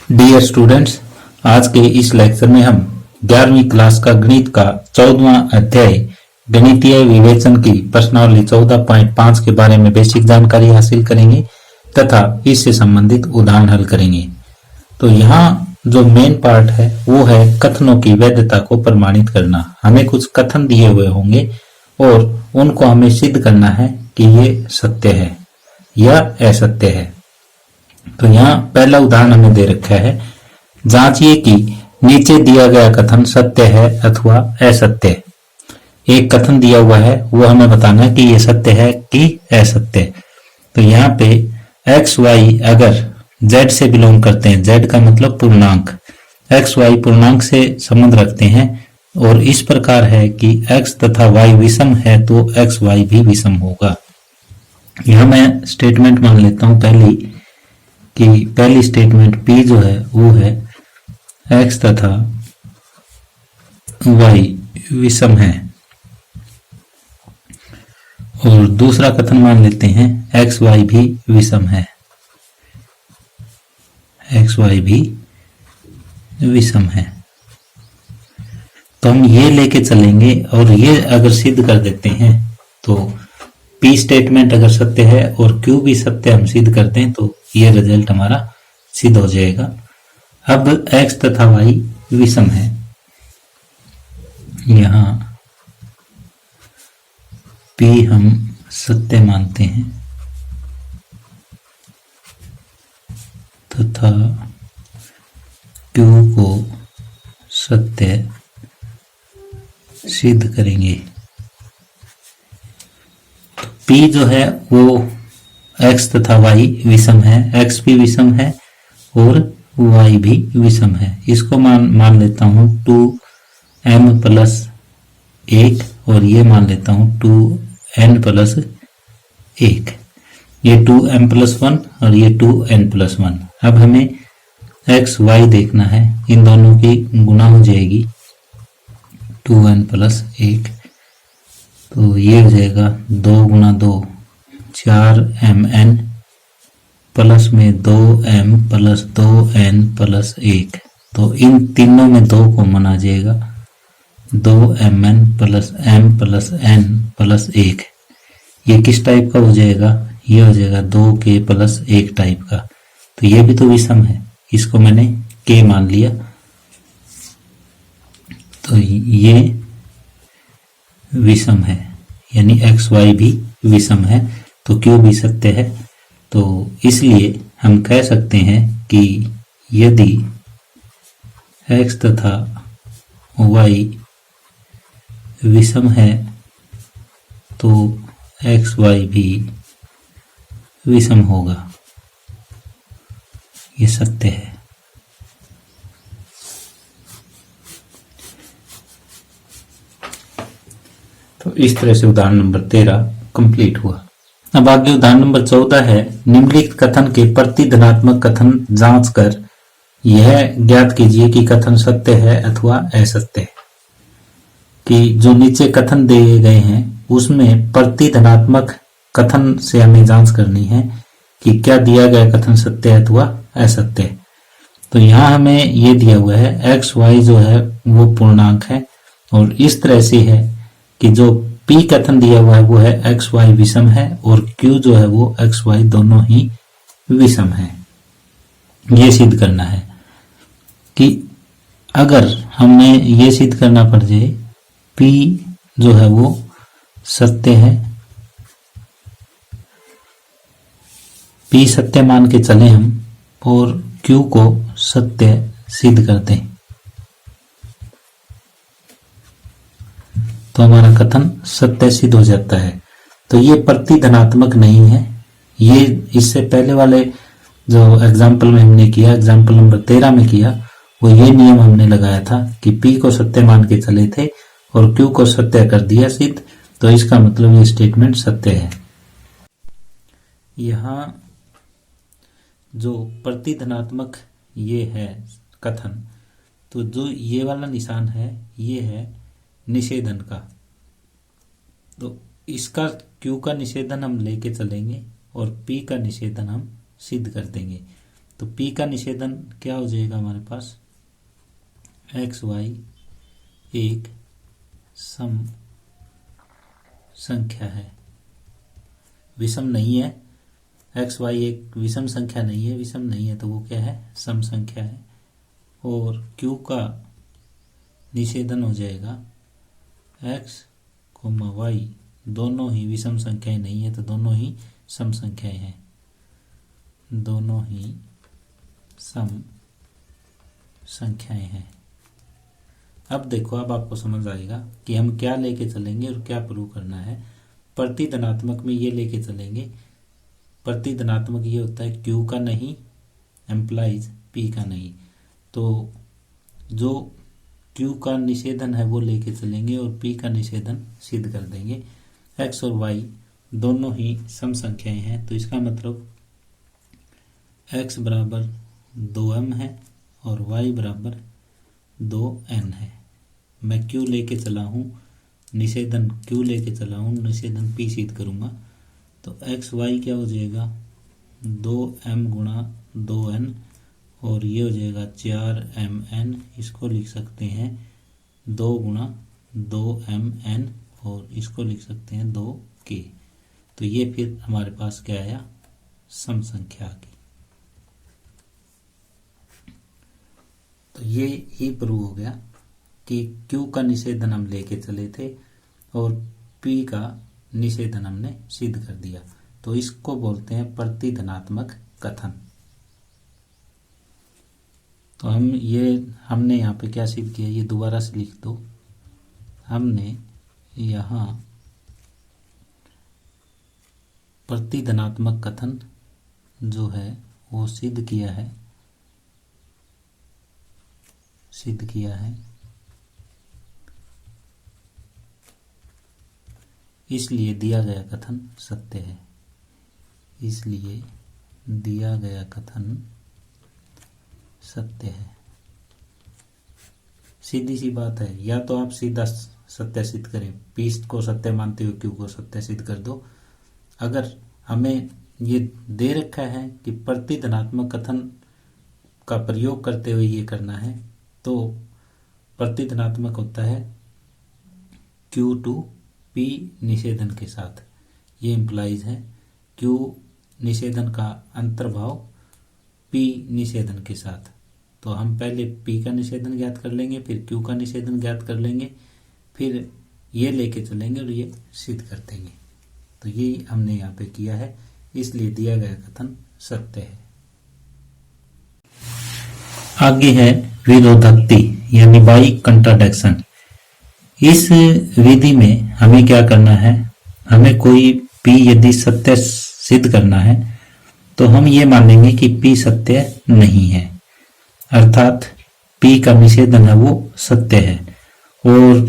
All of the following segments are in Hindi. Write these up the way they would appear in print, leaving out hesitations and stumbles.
डियर स्टूडेंट्स, आज के इस लेक्चर में हम 11वीं क्लास का गणित का 14वां अध्याय गणितीय विवेचन की प्रश्नावली 14.5 के बारे में बेसिक जानकारी हासिल करेंगे तथा इससे संबंधित उदाहरण हल करेंगे। तो यहाँ जो मेन पार्ट है वो है कथनों की वैधता को प्रमाणित करना। हमें कुछ कथन दिए हुए होंगे और उनको हमें सिद्ध करना है कि ये सत्य है या असत्य है। तो यहाँ पहला उदाहरण हमें दे रखा है, जांचिए कि नीचे दिया गया कथन सत्य है अथवा असत्य। एक कथन दिया हुआ है, वो हमें बताना है कि ये सत्य है कि असत्य। तो यहाँ पे एक्स वाई अगर जेड से बिलोंग करते हैं, जेड का मतलब पूर्णांक, एक्स वाई पूर्णांक से संबंध रखते हैं और इस प्रकार है कि एक्स तथा वाई विषम है तो एक्स वाई भी विषम होगा। यहाँ मैं स्टेटमेंट मान लेता हूं पहली स्टेटमेंट P जो है वो है x तथा y विषम है और दूसरा कथन मान लेते हैं एक्स वाई भी विषम है, एक्स वाई भी विषम है। तो हम ये लेके चलेंगे और ये अगर सिद्ध कर देते हैं तो P स्टेटमेंट अगर सत्य है और Q भी सत्य हम सिद्ध करते हैं तो ये रिजल्ट हमारा सिद्ध हो जाएगा। अब x तथा y विषम है, यहाँ P हम सत्य मानते हैं तथा Q को सत्य सिद्ध करेंगे। P जो है वो x तथा y विषम है, x भी विषम है और y भी विषम है। इसको मान लेता हूँ 2m प्लस 1 और ये मान लेता हूँ 2n प्लस 1। ये 2m प्लस 1 और ये 2n प्लस 1। अब हमें x y देखना है, इन दोनों की गुणा हो जाएगी 2n प्लस 1, तो ये हो जाएगा 2 गुणा 2 4mn प्लस में 2m प्लस 2n प्लस 1। तो इन तीनों में 2 कॉमन आ जाएगा, 2mn plus m plus n plus 1। ये किस टाइप का हो जाएगा? ये हो जाएगा 2k प्लस 1 टाइप का। तो ये भी तो विषम है, इसको मैंने k मान लिया। तो ये विषम है, यानी एक्स वाई भी विषम है, तो Q भी सत्य है। तो इसलिए हम कह सकते हैं कि यदि x तथा y विषम है तो एक्स वाई भी विषम होगा, ये सत्य है। तो इस तरह से उदाहरण नंबर 13 कंप्लीट हुआ। अब आगे उदाहरण नंबर 14 है, निम्नलिखित कथन के प्रतिधनात्मक कथन जांच कर यह ज्ञात कीजिए कि कथन सत्य है अथवा असत्य है। कि जो नीचे कथन दिए गए हैं उसमें प्रतिधनात्मक कथन से हमें जांच करनी है कि क्या दिया गया कथन सत्य है अथवा असत्य है। तो यहाँ हमें ये दिया हुआ है एक्स वाई जो है वो पूर्णांक है और इस तरह से है कि जो P कथन दिया हुआ है वो है एक्स वाई विषम है और Q जो है वो एक्स वाई दोनों ही विषम है। ये सिद्ध करना है कि अगर हमें ये सिद्ध करना पड़ जाए P जो है वो सत्य है, P सत्य मान के चले हम और Q को सत्य सिद्ध करते हैं तो हमारा कथन सत्य सिद्ध हो जाता है। तो ये प्रतिधनात्मक नहीं है। ये इससे पहले वाले जो एग्जाम्पल में हमने किया, एग्जाम्पल नंबर 13 में किया, वो ये नियम हमने लगाया था कि P को सत्य मान के चले थे और Q को सत्य कर दिया सिद्ध, तो इसका मतलब ये स्टेटमेंट सत्य है। यहाँ जो प्रतिधनात्मक ये है कथन, तो जो ये वाला निशान है ये है निषेधन का, तो इसका Q का निषेधन हम लेके चलेंगे और P का निषेधन हम सिद्ध कर देंगे। तो p का निषेधन क्या हो जाएगा हमारे पास, एक्स वाई एक सम संख्या है, विषम नहीं है। एक्स वाई एक विषम संख्या नहीं है, विषम नहीं है तो वो क्या है, सम संख्या है। और q का निषेधन हो जाएगा x, y दोनों ही विषम संख्याएं नहीं है तो दोनों ही सम संख्याएं हैं, दोनों ही सम संख्याएं हैं। अब देखो, अब आपको समझ आएगा कि हम क्या लेके चलेंगे और क्या प्रूव करना है। प्रतिधनात्मक में ये लेके चलेंगे, प्रतिधनात्मक ये होता है q का नहीं एम्प्लाइज p का नहीं, तो जो q का निषेधन है वो लेके चलेंगे और p का निषेधन सिद्ध कर देंगे। x और y दोनों ही सम संख्याएं हैं, तो इसका मतलब x बराबर 2m है और y बराबर 2n है। मैं q लेके चला हूँ, निषेधन q लेके चला हूँ, निषेधन p सिद्ध करूँगा, तो एक्स वाई क्या हो जाएगा, 2m गुणा 2n और ये हो जाएगा 4mn। इसको लिख सकते हैं 2 गुणा 2mn और इसको लिख सकते हैं 2k। तो ये फिर हमारे पास क्या आया, सम संख्या की। तो ये ही प्रूव हो गया कि q का निषेधन हम लेके चले थे और p का निषेधन हमने सिद्ध कर दिया। तो इसको बोलते हैं प्रतिधनात्मक कथन। तो हमने यहाँ पे क्या सिद्ध किया, ये दोबारा से लिख दो। हमने यहाँ प्रतिधनात्मक कथन जो है वो सिद्ध किया है, इसलिए दिया गया कथन सत्य है, इसलिए दिया गया कथन सत्य है। सीधी सी बात है, या तो आप सीधा सत्य सिद्ध करें, p को सत्य मानते हुए q को सत्य सिद्ध कर दो। अगर हमें ये दे रखा है कि प्रतिधनात्मक कथन का प्रयोग करते हुए ये करना है, तो प्रतिधनात्मक होता है q टू p निषेधन के साथ, ये इम्प्लाइज है q निषेधन का अंतर्भाव p निषेधन के साथ। तो हम पहले p का निषेधन ज्ञात कर लेंगे, फिर q का निषेधन ज्ञात कर लेंगे, फिर ये लेके चलेंगे और ये सिद्ध कर देंगे। तो ये हमने यहाँ पे किया है, इसलिए दिया गया कथन सत्य है। आगे है विरोधोक्ति यानी बाई कंट्राडिक्शन। इस विधि में हमें क्या करना है, हमें कोई p यदि सत्य सिद्ध करना है तो हम ये मानेंगे कि p सत्य नहीं है, अर्थात p का निषेधन है वो सत्य है। और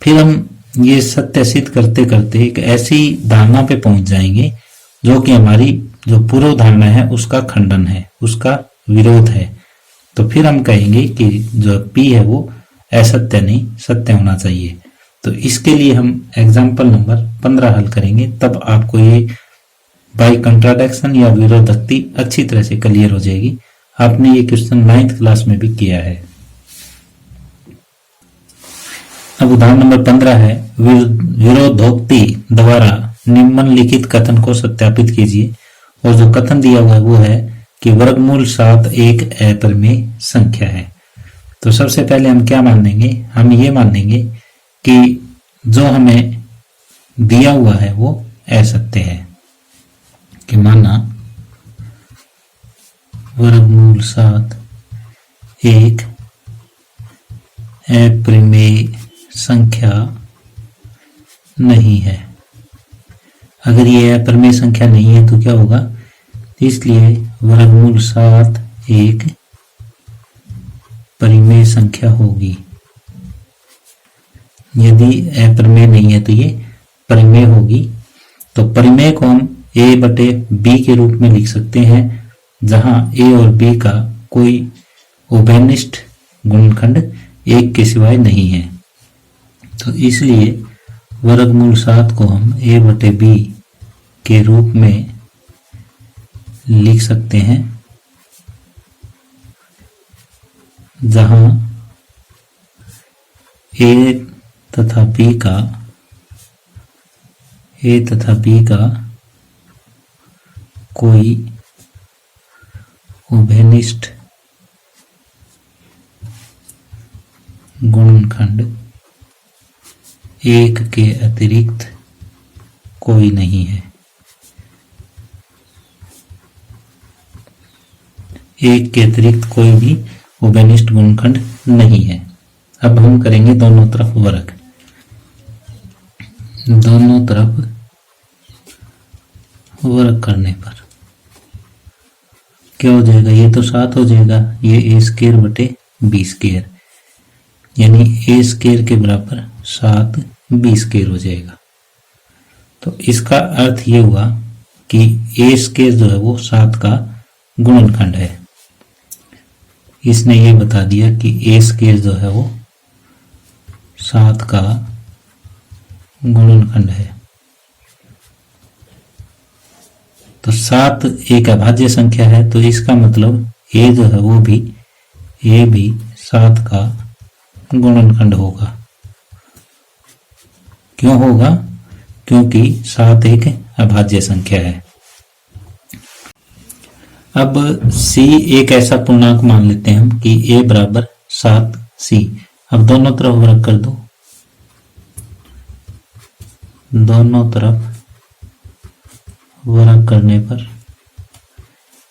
फिर हम ये सत्य सिद्ध करते करते एक ऐसी धारणा पे पहुंच जाएंगे जो कि हमारी जो पूर्व धारणा है उसका खंडन है, उसका विरोध है। तो फिर हम कहेंगे कि जो p है वो असत्य नहीं सत्य होना चाहिए। तो इसके लिए हम एग्जाम्पल नंबर 15 हल करेंगे, तब आपको ये बाई कंट्राडिक्शन या विरोधोक्ति अच्छी तरह से क्लियर हो जाएगी। आपने ये क्वेश्चन 9th क्लास में भी किया है। अब उदाहरण नंबर 15 है, विरोधोक्ति द्वारा निम्नलिखित कथन को सत्यापित कीजिए। और जो कथन दिया हुआ है वो है कि वर्गमूल 7 एक अपरिमेय संख्या है। तो सबसे पहले हम क्या मान लेंगे, हम ये मान लेंगे कि जो हमें दिया हुआ है वो असत्य है, कि माना वर्गमूल 7 एक अपरिमेय संख्या नहीं है। अगर ये अपरिमेय संख्या नहीं है तो क्या होगा, इसलिए वर्गमूल 7 एक परिमेय संख्या होगी। यदि अपरिमेय नहीं है तो ये परिमेय होगी। तो परिमेय को हम a बटे b के रूप में लिख सकते हैं, जहां a और b का कोई उभयनिष्ठ गुणनखंड 1 के सिवाय नहीं है। तो इसलिए वर्गमूल 7 को हम a बटे b के रूप में लिख सकते हैं, जहां ए तथा बी का कोई उभयनिष्ठ गुणनखंड एक के अतिरिक्त कोई नहीं है। एक के अतिरिक्त कोई भी उभयनिष्ठ गुणनखंड नहीं है। अब हम करेंगे दोनों तरफ वर्ग। दोनों तरफ वर्ग करने पर क्या हो जाएगा? ये तो 7 हो जाएगा, ये ए स्क्वायर बटे बी स्क्वायर, यानी ए स्क्वायर के बराबर 7 बी स्क्वायर हो जाएगा। तो इसका अर्थ ये हुआ कि ए स्क्वायर जो है वो 7 का गुणनखंड है। इसने ये बता दिया कि ए स्क्वायर जो है वो 7 का गुणनखंड है। तो 7 एक अभाज्य संख्या है, तो इसका मतलब ए जो है वो भी 7 का गुणनखंड होगा। क्यों होगा? क्योंकि 7 एक अभाज्य संख्या है। अब c एक ऐसा पूर्णांक मान लेते हैं हम कि a बराबर 7c। अब दोनों तरफ वर्ग कर दो। दोनों तरफ वर्ग करने पर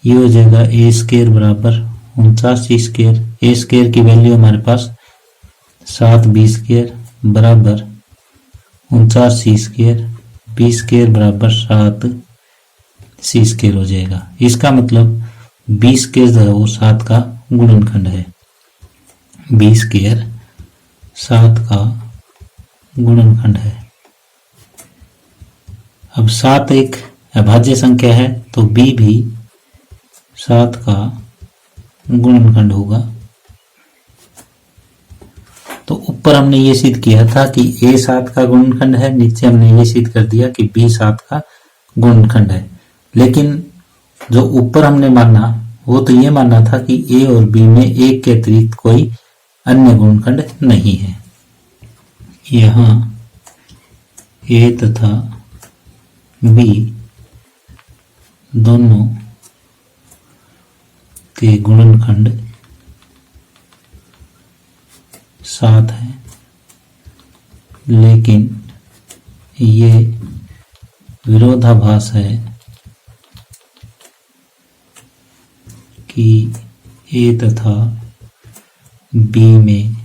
ये हो जाएगा ए स्क्वायर बराबर 49 स्क्वायर। ए स्क्वायर की वैल्यू हमारे पास 7 बी स्क्वायर बराबर 49 सी स्क्वायर, बी स्क्वायर बराबर 7 सी स्क्वायर हो जाएगा। इसका मतलब बी स्क्वायर जो है वो 7 का गुणनखंड है। बी स्क्वायर 7 का गुणनखंड है। अब 7 एक अभाज्य संख्या है, तो b भी 7 का गुणनखंड होगा। तो ऊपर हमने ये सिद्ध किया था कि a 7 का गुणनखंड है, नीचे हमने ये सिद्ध कर दिया कि b 7 का गुणनखंड है। लेकिन जो ऊपर हमने माना वो तो ये माना था कि a और b में एक के अतिरिक्त कोई अन्य गुणनखंड नहीं है। यहाँ a तथा b दोनों के गुणनखंड 7 है, लेकिन ये विरोधाभास है कि a तथा b में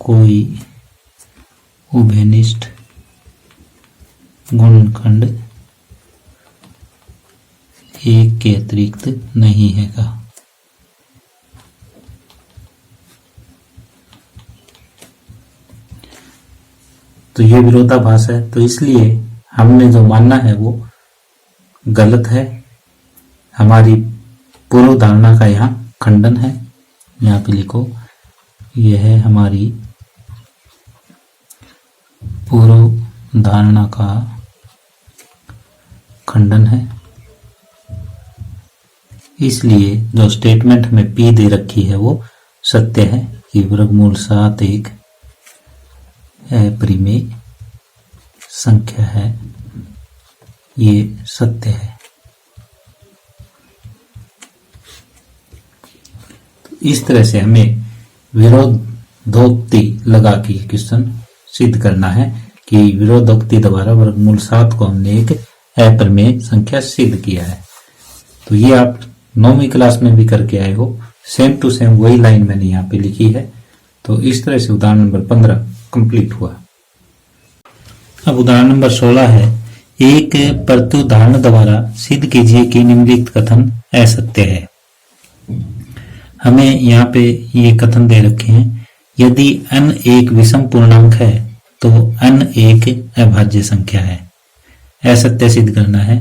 कोई उभयनिष्ठ गुणनखंड एक के अतिरिक्त नहीं है का। तो ये विरोधाभास है, तो इसलिए हमने जो मानना है वो गलत है। हमारी पूर्व धारणा का यहाँ खंडन है। यहाँ पे लिखो, यह है हमारी पूर्व धारणा का खंडन है। इसलिए जो स्टेटमेंट में p दे रखी है वो सत्य है कि वर्गमूल 7 एक अपरिमेय संख्या है। ये सत्य है। तो इस तरह से हमें विरोधोक्ति लगा के क्वेश्चन सिद्ध करना है कि विरोधोक्ति द्वारा वर्गमूल 7 को हमने एक अपरिमेय संख्या सिद्ध किया है। तो ये आप 9वीं क्लास में भी करके आए हो। सेम टू सेम वही लाइन मैंने यहाँ पे लिखी है। तो इस तरह से उदाहरण नंबर 15 कंप्लीट हुआ। अब उदाहरण नंबर 16 है, एक प्रत्युदाहरण द्वारा सिद्ध कीजिए कि निम्नलिखित कथन असत्य है। हमें यहाँ पे ये कथन दे रखे हैं, यदि n एक विषम पूर्णांक है तो n एक अभाज्य संख्या है। असत्य सिद्ध करना है।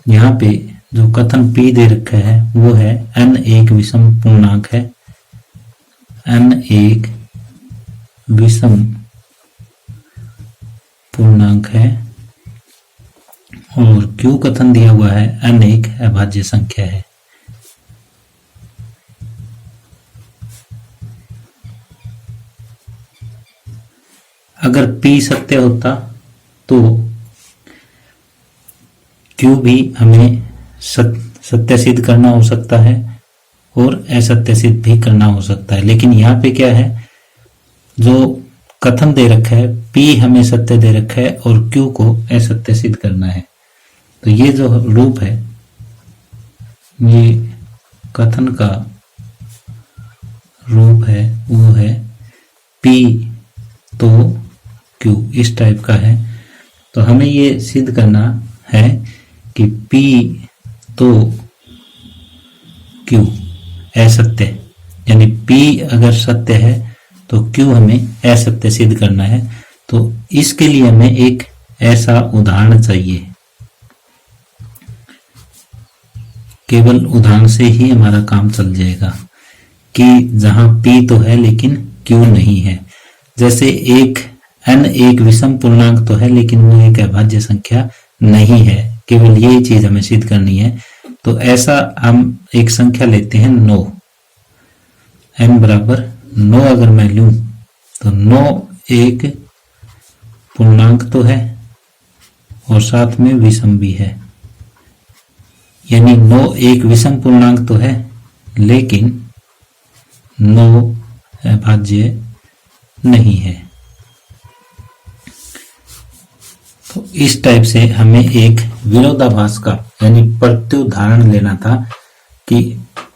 यहाँ पे जो कथन p दे रखा है वो है n एक विषम पूर्णांक है। n एक विषम पूर्णांक है और q कथन दिया हुआ है n एक अभाज्य संख्या है। अगर P सत्य होता तो Q भी हमें सत्य सिद्ध करना हो सकता है और असत्य सिद्ध भी करना हो सकता है। लेकिन यहाँ पे क्या है, जो कथन दे रखा है P हमें सत्य दे रखा है और Q को असत्य सिद्ध करना है। तो ये जो रूप है, ये कथन का रूप है वो है P तो Q, इस टाइप का है। तो हमें ये सिद्ध करना है कि P तो Q असत्य, यानी P अगर सत्य है तो Q हमें असत्य सिद्ध करना है। तो इसके लिए हमें एक ऐसा उदाहरण चाहिए, केवल उदाहरण से ही हमारा काम चल जाएगा कि जहां P तो है लेकिन Q नहीं है। जैसे n एक विषम पूर्णांक तो है लेकिन वो एक अभाज्य संख्या नहीं है, केवल यही चीज हमें सिद्ध करनी है। तो ऐसा हम एक संख्या लेते हैं 9, n बराबर 9 अगर मैं लूं तो 9 एक पूर्णांक तो है और साथ में विषम भी है, यानी 9 एक विषम पूर्णांक तो है लेकिन 9 अभाज्य नहीं है। तो इस टाइप से हमें एक विरोधाभास का यानी प्रत्युदाहरण लेना था कि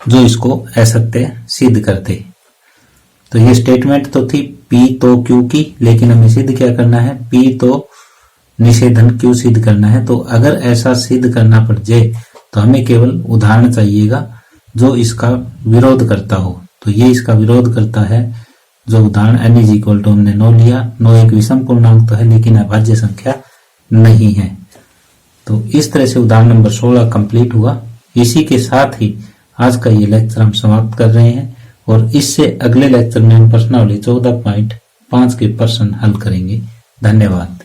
जो इसको असत्य सिद्ध करते। तो ये स्टेटमेंट तो थी P तो Q की, लेकिन हमें सिद्ध क्या करना है, P तो निषेधन Q सिद्ध करना है। तो अगर ऐसा सिद्ध करना पड़ जाए तो हमें केवल उदाहरण चाहिएगा जो इसका विरोध करता हो। तो ये इसका विरोध करता है जो उदाहरण n = हमने 9 लिया। 9 एक विषम पूर्णांक तो है लेकिन अभाज्य संख्या नहीं है। तो इस तरह से उदाहरण नंबर 16 कंप्लीट हुआ। इसी के साथ ही आज का ये लेक्चर हम समाप्त कर रहे हैं और इससे अगले लेक्चर में हम प्रश्नावली 14.5 के प्रश्न हल करेंगे। धन्यवाद।